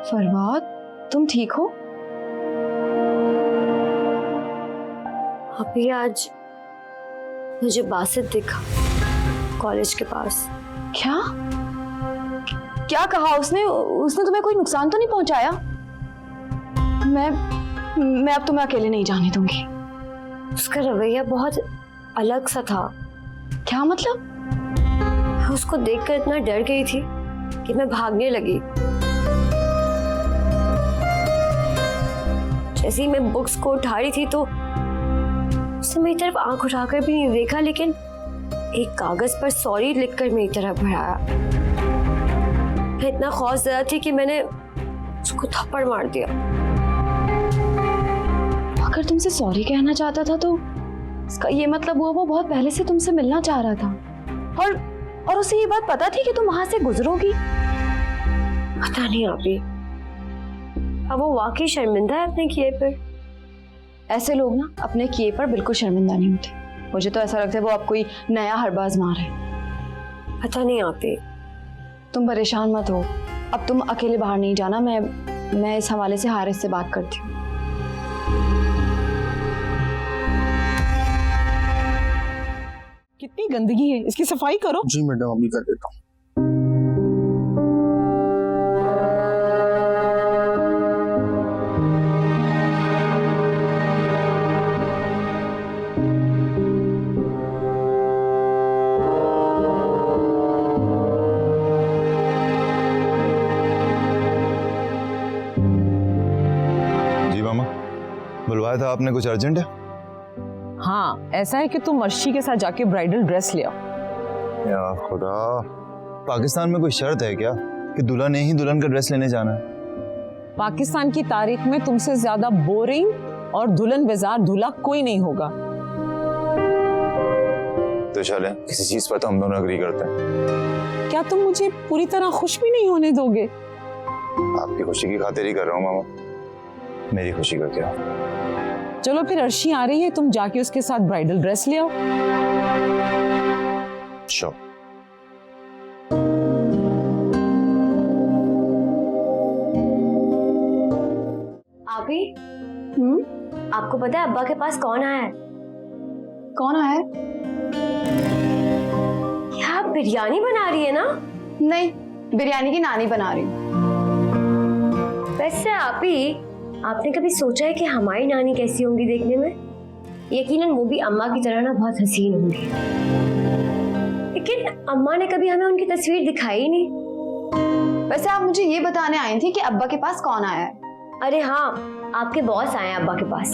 फरवाद, तुम ठीक हो? अभी आज मुझे बासित दिखा कॉलेज के पास। क्या क्या कहा उसने? उसने तुम्हें कोई नुकसान तो नहीं पहुंचाया? मैं अब तुम्हें अकेले नहीं जाने दूंगी। उसका रवैया बहुत अलग सा था। क्या मतलब? मैं उसको देखकर इतना डर गई थी कि मैं भागने लगी। जैसे ही मैं बुक्स को उठा रही थी तो उसने मेरी तरफ आंख उठाकर भी नहीं देखा, लेकिन एक कागज पर सॉरी लिखकर मेरी तरफ बढ़ाया। मैं इतना खौफजदा थी कि मैंने उसको थप्पड़ मार दिया। अगर तुमसे सॉरी कहना चाहता था तो इसका ये मतलब हुआ वो बहुत पहले से तुमसे मिलना चाह रहा था, और उसे ये बात पता थी कि तुम वहां से गुजरोगी। पता नहीं आपी, अब वो वाकई शर्मिंदा है अपने किए पर। ऐसे लोग ना अपने किए पर बिल्कुल शर्मिंदा नहीं होते। मुझे तो ऐसा लगता है वो आप कोई नया हरबाज मार है। पता नहीं आपी। तुम परेशान मत हो, अब तुम अकेले बाहर नहीं जाना। मैं इस हवाले से हारिस से बात करती हूँ। कितनी गंदगी है, इसकी सफाई करो। जी मैडम, अभी कर देता हूँ। जी मामा, बुलवाया था आपने, कुछ अर्जेंट है? हाँ, ऐसा है कि तुम अर्शी के साथ जाके ब्राइडल ड्रेस ले आओ। या खुदा, पाकिस्तान में कोई शर्त है क्या कि दूल्हा ने ही दुल्हन का ड्रेस लेने जाना है? पाकिस्तान की तारीख में तुमसे ज्यादा बोरिंग और दुल्हन बेजार दूल्हा कोई नहीं होगा। तो चलें, किसी चीज पर तो हम दोनों अग्री करते हैं। क्या तुम मुझे पूरी तरह खुश भी नहीं होने दोगे? आपकी खुशी की खातिर ही कर रहा हूँ मामा, मेरी खुशी का क्या। चलो फिर अर्शी आ रही है, तुम जाके उसके साथ ब्राइडल ड्रेस ले आओ। श्योर। आपी, आपको पता है अब्बा के पास कौन आया है? कौन आया है? क्या आप बिरयानी बना रही है ना? नहीं, बिरयानी की नानी बना रही हूँ। वैसे आपी, आपने कभी सोचा है कि हमारी नानी कैसी होंगी देखने में? यकीनन वो भी अम्मा की तरह ना बहुत हसीन होंगी, लेकिन अम्मा ने कभी हमें उनकी तस्वीर दिखाई ही नहीं। वैसे आप मुझे ये बताने आई थी कि अब्बा के पास कौन आया है? अरे हाँ, आपके बॉस आए हैं अब्बा के पास।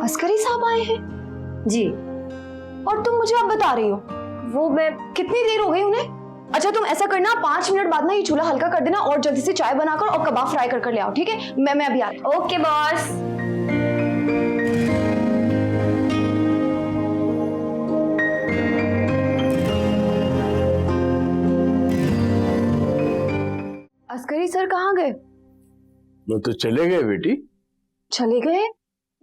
अस्करी साहब आए हैं? जी। और तुम मुझे अब बता रही हो? वो मैं कितनी देर हो गई उन्हें? अच्छा तुम ऐसा करना, 5 मिनट बाद ना ये चूल्हा हल्का कर देना और जल्दी से चाय बनाकर और कबाब फ्राई कर ले आओ, ठीक है? मैं अभी आ रही हूँ। Okay boss. अस्करी सर कहाँ गए? वो तो चले गए बेटी। चले गए?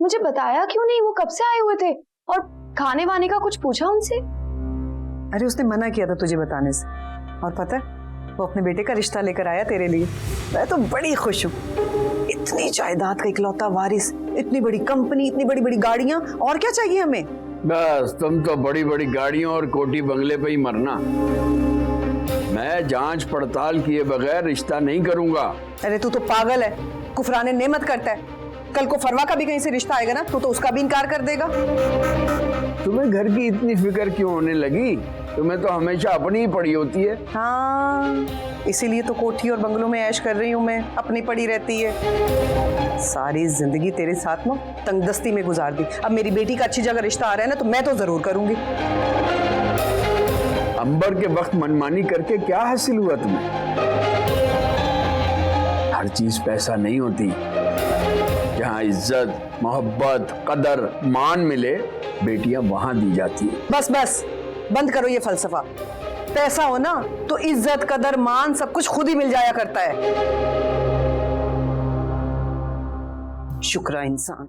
मुझे बताया क्यों नहीं? वो कब से आए हुए थे? और खाने वाने का कुछ पूछा उनसे? अरे उसने मना किया था तुझे बताने से, और पता है वो अपने बेटे का रिश्ता लेकर आया तेरे लिए। मैं तो बड़ी खुश हूँ। इतनी जायदाद का इकलौता वारिस, इतनी बड़ी कंपनी, इतनी बड़ी बड़ी गाड़ियां, और क्या चाहिए हमें? बस तुम तो बड़ी बड़ी गाड़ियों और कोठी बंगले पे ही मरना। मैं जांच पड़ताल किए बगैर रिश्ता नहीं करूंगा। अरे तू तो पागल है, कुफराने नेमत करता है। कल को फरवा का भी कहीं से रिश्ता आएगा ना तो उसका भी इनकार कर देगा। तुम्हें घर की इतनी फिक्र क्यों होने लगी? तुम्हें तो हमेशा अपनी ही पड़ी होती है। हाँ, इसीलिए तो कोठी और बंगलों में ऐश कर रही हूँ मैं, अपनी पड़ी रहती है। सारी जिंदगी तेरे साथ में तंगदस्ती में गुजार दी। अब मेरी बेटी का अच्छी जगह रिश्ता आ रहा है ना तो मैं तो जरूर करूंगी। अंबर के वक्त मनमानी करके क्या हासिल हुआ तुम्हें? हर चीज पैसा नहीं होती। जहाँ इज्जत, मोहब्बत, कदर, मान मिले, बेटियां वहां दी जाती है। बस बस बंद करो ये फलसफा। पैसा हो ना तो इज्जत, कदर, मान सब कुछ खुद ही मिल जाया करता है। शुक्र इंसान।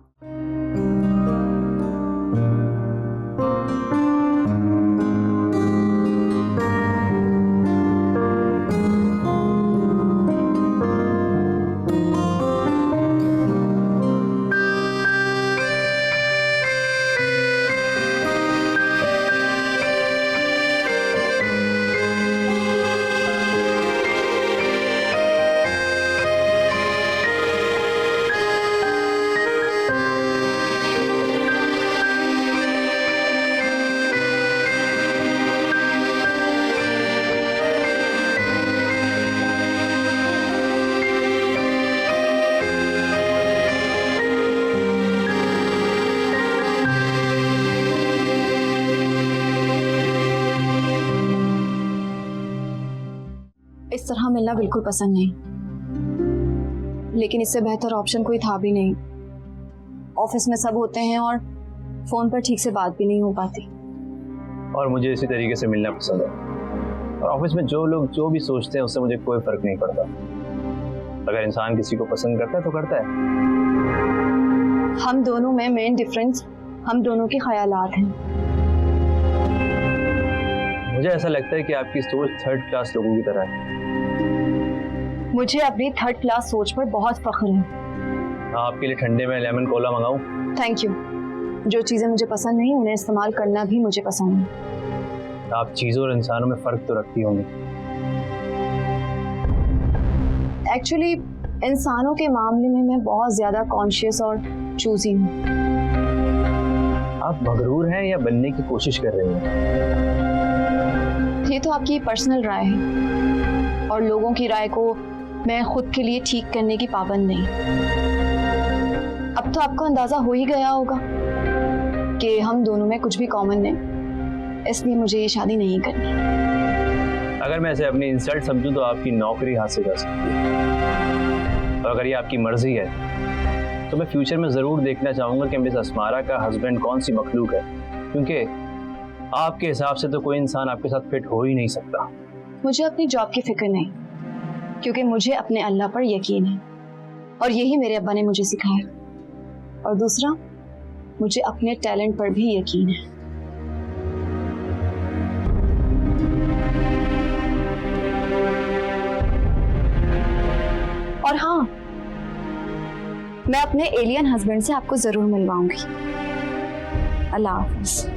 यहाँ मिलना बिल्कुल पसंद नहीं, लेकिन इससे बेहतर ऑप्शन कोई था भी नहीं। ऑफिस में सब होते हैं और फोन पर ठीक से बात भी नहीं हो पाती। और मुझे इसी तरीके से मिलना पसंद है, और ऑफिस में जो लोग जो भी सोचते हैं उससे मुझे कोई फर्क नहीं पड़ता। अगर इंसान किसी को पसंद करता है तो करता है। हम दोनों में मेन डिफरेंस हम दोनों के ख्यालात हैं। मुझे ऐसा लगता है कि आपकी सोच थर्ड क्लास लोगों की तरह है। मुझे अपनी थर्ड क्लास सोच पर बहुत फख्र है। आपके लिए ठंडे में लेमन कोला मंगाऊं? Thank you. जो चीज़ें मुझे पसंद नहीं उन्हें इस्तेमाल करना भी मुझे पसंद है। आप चीज़ों और इंसानों में फ़र्क तो रखती होंगी। एक्चुअली इंसानों के मामले में मैं बहुत ज़्यादा कॉन्शियस और चूजी हूँ। आप मगरूर हैं या बनने की कोशिश कर रही हैं? ये तो आपकी पर्सनल राय है, और लोगों की राय को मैं खुद के लिए ठीक करने की पाबंद नहीं। अब तो आपको अंदाजा हो ही गया होगा कि हम दोनों में कुछ भी कॉमन नहीं, इसलिए मुझे ये शादी नहीं करनी। अगर मैं इसे अपनी इंसल्ट समझूं तो आपकी नौकरी हाथ से जा सकती है, और अगर ये आपकी मर्जी है तो मैं फ्यूचर में ज़रूर देखना चाहूँगा कि मिस अस्मारा का हस्बैंड कौन सी मखलूक है, क्योंकि आपके हिसाब से तो कोई इंसान आपके साथ फिट हो ही नहीं सकता। मुझे अपनी जॉब की फिक्र नहीं, क्योंकि मुझे अपने अल्लाह पर यकीन है, और यही मेरे अब्बा ने मुझे सिखाया। और दूसरा, मुझे अपने टैलेंट पर भी यकीन है। और हाँ, मैं अपने एलियन हस्बैंड से आपको जरूर मिलवाऊंगी। अल्लाह हाफ़िज़।